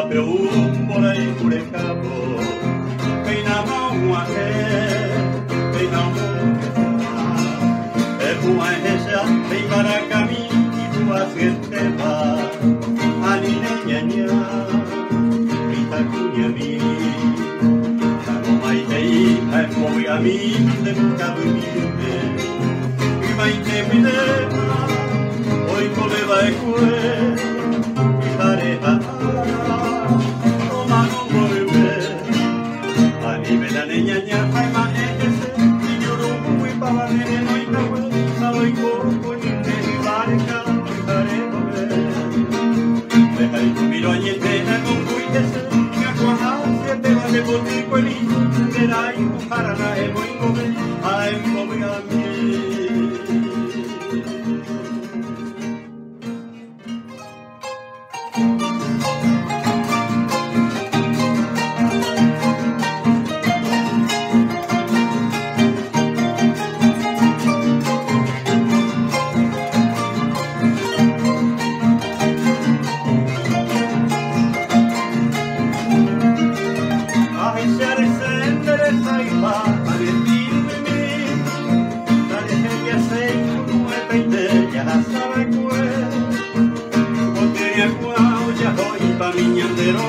Pero un por ahí por el campo, peinamos un peinamos el puma es esa, de Ibaracami y tu asiente va, a niña mi cuña mi, como maite a como a mí de nunca viviste, y maite mi lema, hoy come va a escuela, y pareja. Miro allí te con cuítese, que a cuajar se te va de botico el hijo, de la hijo para la emo y come, a come a mí. Ya sabe pues, porque ya ya hoy pa' mi ñandero